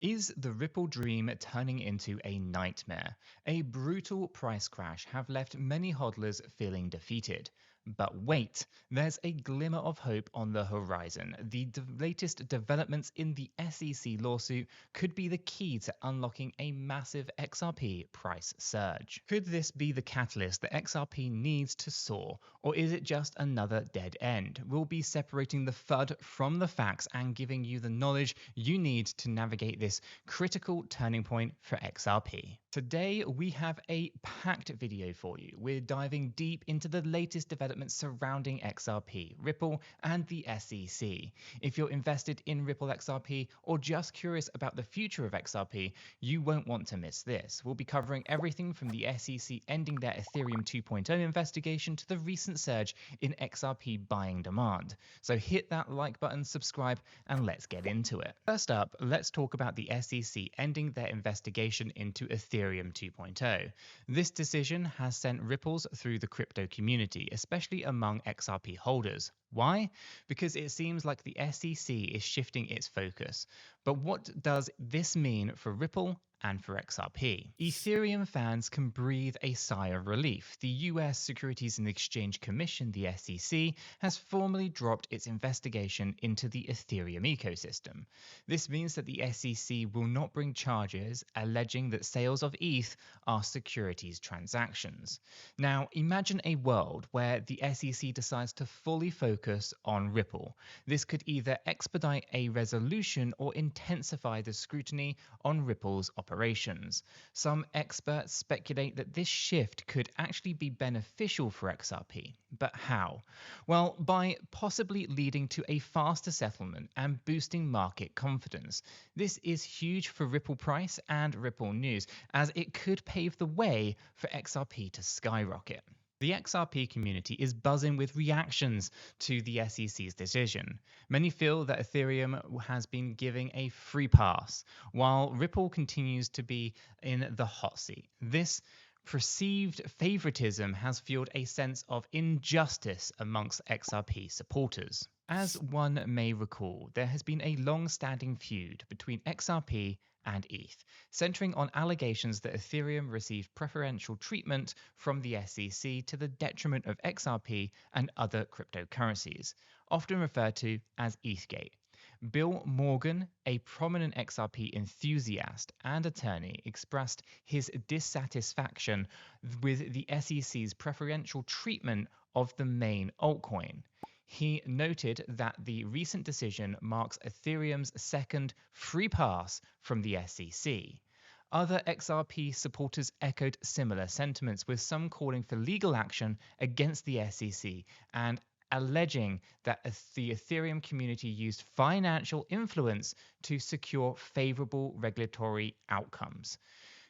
Is the Ripple dream turning into a nightmare? A brutal price crash have left many hodlers feeling defeated. But wait, there's a glimmer of hope on the horizon. The latest developments in the SEC lawsuit could be the key to unlocking a massive XRP price surge. Could this be the catalyst that XRP needs to soar, or is it just another dead end? We'll be separating the FUD from the facts and giving you the knowledge you need to navigate this critical turning point for XRP. Today, we have a packed video for you. We're diving deep into the latest developments surrounding XRP, Ripple, and the SEC. If you're invested in Ripple XRP or just curious about the future of XRP, you won't want to miss this. We'll be covering everything from the SEC ending their Ethereum 2.0 investigation to the recent surge in XRP buying demand. So hit that like button, subscribe, and let's get into it. First up, let's talk about the SEC ending their investigation into Ethereum 2.0. This decision has sent ripples through the crypto community, especially among XRP holders. Why? Because it seems like the SEC is shifting its focus. But what does this mean for Ripple and for XRP? Ethereum fans can breathe a sigh of relief. The US Securities and Exchange Commission, the SEC, has formally dropped its investigation into the Ethereum ecosystem. This means that the SEC will not bring charges alleging that sales of ETH are securities transactions. Now, imagine a world where the SEC decides to fully focus on Ripple. This could either expedite a resolution or intensify the scrutiny on Ripple's operations. Some experts speculate that this shift could actually be beneficial for XRP. But how? Well, by possibly leading to a faster settlement and boosting market confidence. This is huge for Ripple price and Ripple news, as it could pave the way for XRP to skyrocket. The XRP community is buzzing with reactions to the SEC's decision. Many feel that Ethereum has been giving a free pass, while Ripple continues to be in the hot seat. This perceived favoritism has fueled a sense of injustice amongst XRP supporters. As one may recall, there has been a long-standing feud between XRP and ETH, centering on allegations that Ethereum received preferential treatment from the SEC to the detriment of XRP and other cryptocurrencies, often referred to as ETHgate. Bill Morgan, a prominent XRP enthusiast and attorney, expressed his dissatisfaction with the SEC's preferential treatment of the main altcoin. He noted that the recent decision marks Ethereum's second free pass from the SEC. Other XRP supporters echoed similar sentiments, with some calling for legal action against the SEC and alleging that the Ethereum community used financial influence to secure favorable regulatory outcomes.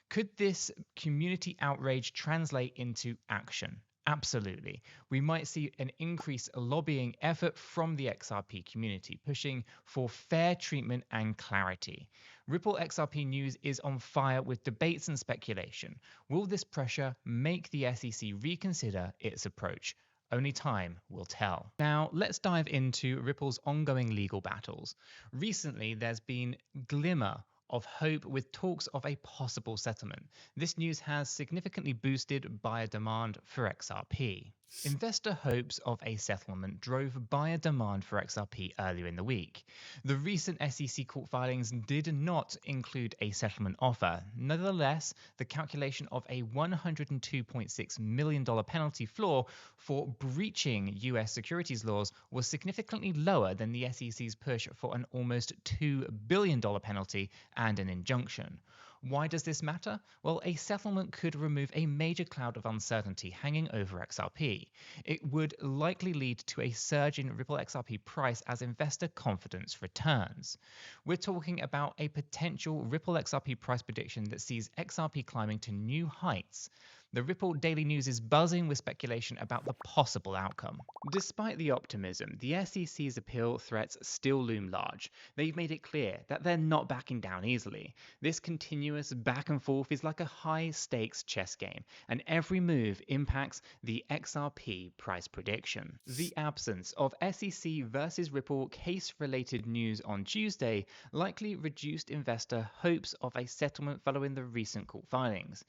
Could this community outrage translate into action? Absolutely. We might see an increased lobbying effort from the XRP community, pushing for fair treatment and clarity. Ripple XRP news is on fire with debates and speculation. Will this pressure make the SEC reconsider its approach? Only time will tell. Now, let's dive into Ripple's ongoing legal battles. Recently, there's been glimmer of hope with talks of a possible settlement. This news has significantly boosted buyer demand for XRP. Investor hopes of a settlement drove buyer demand for XRP earlier in the week. The recent SEC court filings did not include a settlement offer. Nevertheless, the calculation of a $102.6 million penalty floor for breaching US securities laws was significantly lower than the SEC's push for an almost $2 billion penalty and an injunction. Why does this matter? Well, a settlement could remove a major cloud of uncertainty hanging over XRP. It would likely lead to a surge in Ripple XRP price as investor confidence returns. We're talking about a potential Ripple XRP price prediction that sees XRP climbing to new heights. The Ripple daily news is buzzing with speculation about the possible outcome. Despite the optimism, the SEC's appeal threats still loom large. They've made it clear that they're not backing down easily. This continuous back and forth is like a high-stakes chess game, and every move impacts the XRP price prediction. The absence of SEC versus Ripple case-related news on Tuesday likely reduced investor hopes of a settlement following the recent court filings.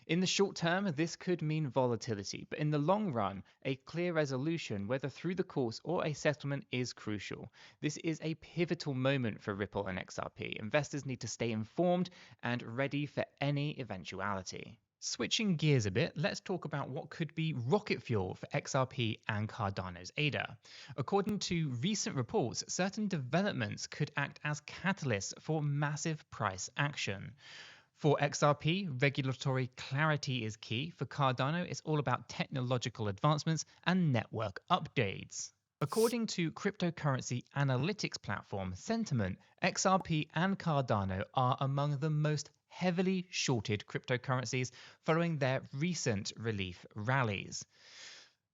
In the short term, this could mean volatility, but in the long run, a clear resolution, whether through the courts or a settlement, is crucial. This is a pivotal moment for Ripple and XRP. Investors need to stay informed and ready for any eventuality. Switching gears a bit, let's talk about what could be rocket fuel for XRP and Cardano's ADA. According to recent reports, certain developments could act as catalysts for massive price action. For XRP, regulatory clarity is key. For Cardano, it's all about technological advancements and network updates. According to cryptocurrency analytics platform Sentiment, XRP and Cardano are among the most heavily shorted cryptocurrencies following their recent relief rallies.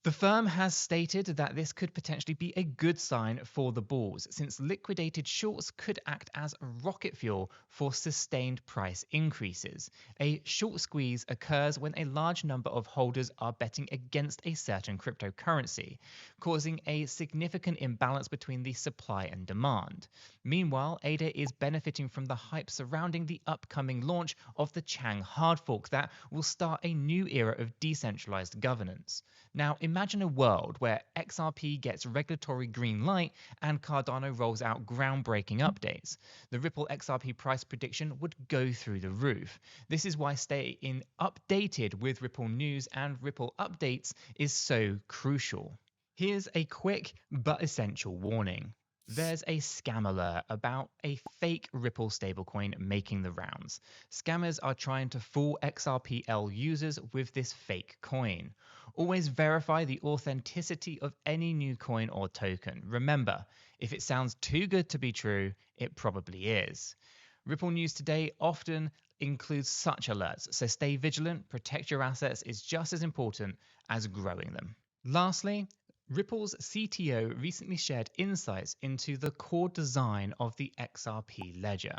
The firm has stated that this could potentially be a good sign for the bulls, since liquidated shorts could act as rocket fuel for sustained price increases. A short squeeze occurs when a large number of holders are betting against a certain cryptocurrency, causing a significant imbalance between the supply and demand. Meanwhile, ADA is benefiting from the hype surrounding the upcoming launch of the Chang hard fork that will start a new era of decentralized governance. Now, imagine a world where XRP gets regulatory green light and Cardano rolls out groundbreaking updates. The Ripple XRP price prediction would go through the roof. This is why staying updated with Ripple news and Ripple updates is so crucial. Here's a quick but essential warning. There's a scam alert about a fake Ripple stablecoin making the rounds. Scammers are trying to fool XRPL users with this fake coin. Always verify the authenticity of any new coin or token. Remember, if it sounds too good to be true, it probably is. Ripple news today often includes such alerts, so stay vigilant. Protect your assets is just as important as growing them. Lastly, Ripple's CTO recently shared insights into the core design of the XRP ledger.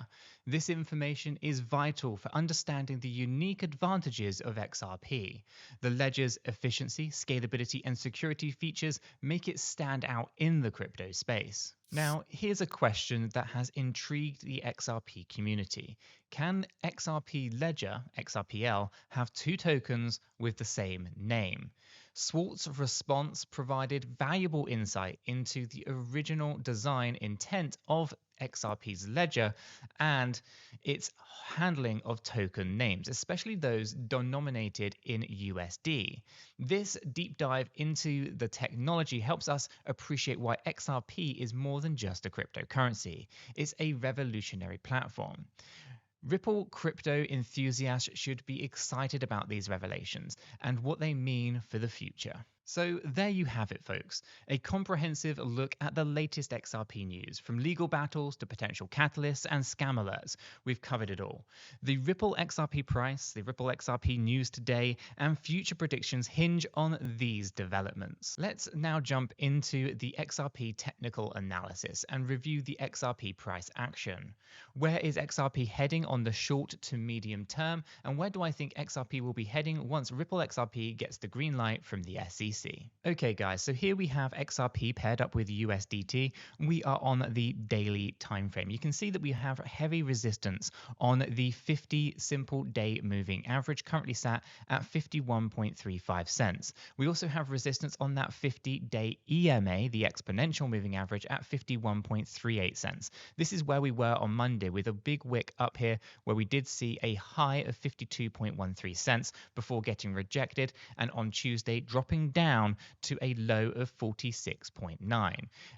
This information is vital for understanding the unique advantages of XRP. The ledger's efficiency, scalability, and security features make it stand out in the crypto space. Now, here's a question that has intrigued the XRP community. Can XRP Ledger, XRPL, have two tokens with the same name? Swart's response provided valuable insight into the original design intent of XRP's ledger and its handling of token names, especially those denominated in USD. This deep dive into the technology helps us appreciate why XRP is more than just a cryptocurrency. It's a revolutionary platform. Ripple crypto enthusiasts should be excited about these revelations and what they mean for the future. So there you have it, folks. A comprehensive look at the latest XRP news, from legal battles to potential catalysts and scam alerts. We've covered it all. The Ripple XRP price, the Ripple XRP news today, and future predictions hinge on these developments. Let's now jump into the XRP technical analysis and review the XRP price action. Where is XRP heading on the short to medium term, and where do I think XRP will be heading once Ripple XRP gets the green light from the SEC? Okay guys, so here we have XRP paired up with USDT. We are on the daily time frame. You can see that we have heavy resistance on the 50 simple day moving average, currently sat at 51.35 cents. We also have resistance on that 50-day EMA, the exponential moving average, at 51.38 cents. This is where we were on Monday with a big wick up here where we did see a high of 52.13 cents before getting rejected, and on Tuesday dropping down down to a low of 46.9.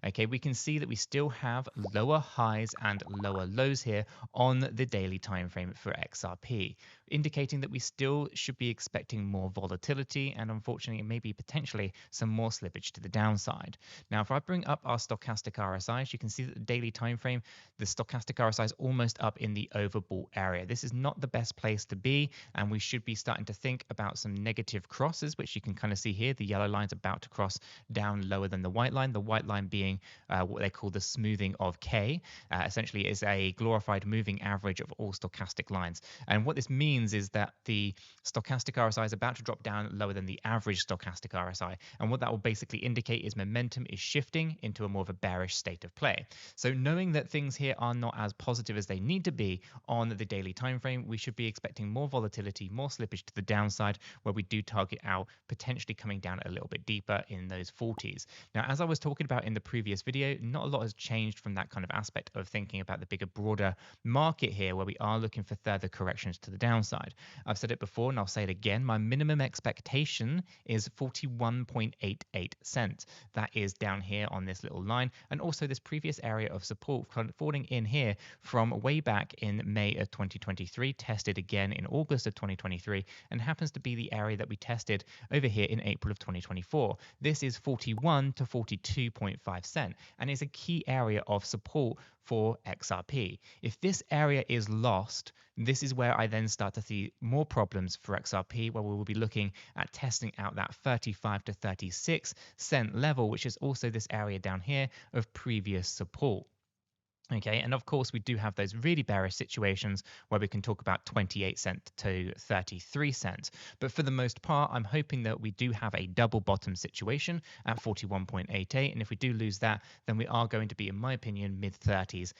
Okay, we can see that we still have lower highs and lower lows here on the daily time frame for XRP, indicating that we still should be expecting more volatility and unfortunately maybe potentially some more slippage to the downside. Now, if I bring up our stochastic RSI, you can see that the daily time frame, the stochastic RSI is almost up in the overbought area. This is not the best place to be, and we should be starting to think about some negative crosses, which you can kind of see here. The yellow line's about to cross down lower than the white line being what they call the smoothing of K. Essentially is a glorified moving average of all stochastic lines. And what this means is that the stochastic RSI is about to drop down lower than the average stochastic RSI. And what that will basically indicate is momentum is shifting into a more of a bearish state of play. So knowing that things here are not as positive as they need to be on the daily time frame, we should be expecting more volatility, more slippage to the downside, where we do target out potentially coming down a little bit deeper in those 40s. Now, as I was talking about in the previous video, not a lot has changed from that kind of aspect of thinking about the bigger, broader market here, where we are looking for further corrections to the downside. I've said it before and I'll say it again. My minimum expectation is 41.88 cents. That is down here on this little line, and also this previous area of support falling in here from way back in May of 2023, tested again in August of 2023, and happens to be the area that we tested over here in April of 2024. This is 41 to 42.5 cent and is a key area of support for XRP. If this area is lost, this is where I then start to see more problems for XRP, where we will be looking at testing out that 35 to 36 cent level, which is also this area down here of previous support. Okay, and of course we do have those really bearish situations where we can talk about 28 cents to 33 cents. But for the most part, I'm hoping that we do have a double bottom situation at 41.88. And if we do lose that, then we are going to be, in my opinion, mid-30s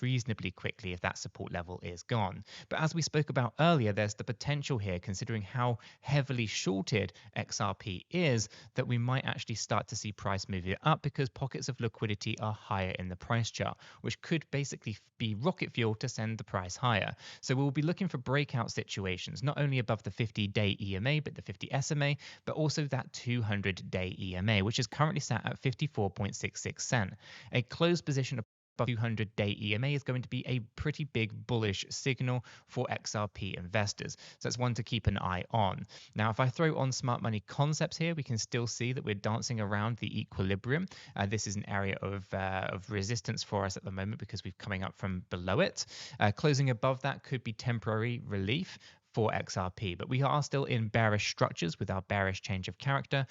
reasonably quickly if that support level is gone. But as we spoke about earlier, there's the potential here, considering how heavily shorted XRP is, that we might actually start to see price move it up because pockets of liquidity are higher in the price chart, which could basically be rocket fuel to send the price higher. So we'll be looking for breakout situations, not only above the 50-day EMA, but the 50 SMA, but also that 200-day EMA, which is currently sat at 54.66 cent. A closed position above 200-day EMA is going to be a pretty big bullish signal for XRP investors. So that's one to keep an eye on. Now, if I throw on smart money concepts here, we can still see that we're dancing around the equilibrium. This is an area of resistance for us at the moment because we're coming up from below it. Closing above that could be temporary relief for XRP, but we are still in bearish structures with our bearish change of character.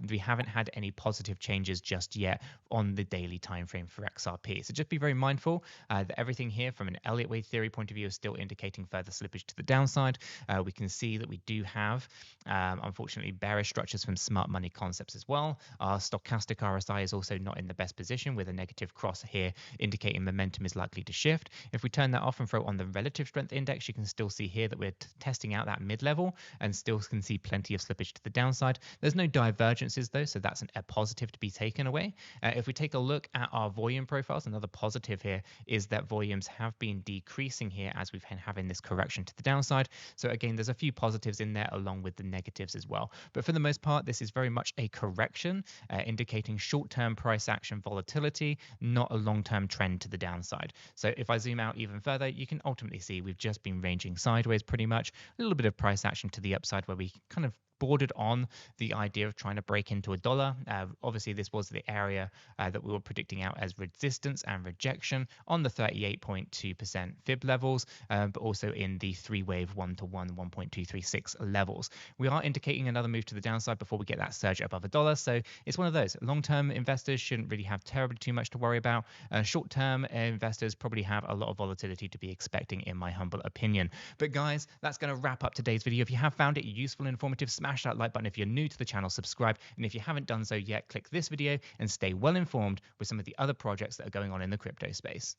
We haven't had any positive changes just yet on the daily time frame for XRP. So just be very mindful that everything here from an Elliott wave theory point of view is still indicating further slippage to the downside. We can see that we do have, unfortunately, bearish structures from smart money concepts as well. Our stochastic RSI is also not in the best position with a negative cross here indicating momentum is likely to shift. If we turn that off and throw on the relative strength index, you can still see here that we're testing out that mid-level and still can see plenty of slippage to the downside. There's no divergences though, so that's a positive to be taken away. If we take a look at our volume profiles, another positive here is that volumes have been decreasing here as we've been having this correction to the downside. So again, there's a few positives in there along with the negatives as well. But for the most part, this is very much a correction, indicating short-term price action volatility, not a long-term trend to the downside. So if I zoom out even further, you can ultimately see we've just been ranging sideways pretty much. A little bit of price action to the upside where we kind of bordered on the idea of trying to break into $1. Obviously, this was the area that we were predicting out as resistance and rejection on the 38.2% fib levels, but also in the three-wave 1-to-1 1.236 levels. We are indicating another move to the downside before we get that surge above $1. So it's one of those. Long-term investors shouldn't really have terribly too much to worry about. Short-term investors probably have a lot of volatility to be expecting, in my humble opinion. But guys, that's going to wrap up today's video. If you have found it useful and informative, smash that like button. If you're new to the channel, subscribe. And if you haven't done so yet, click this video and stay well informed with some of the other projects that are going on in the crypto space.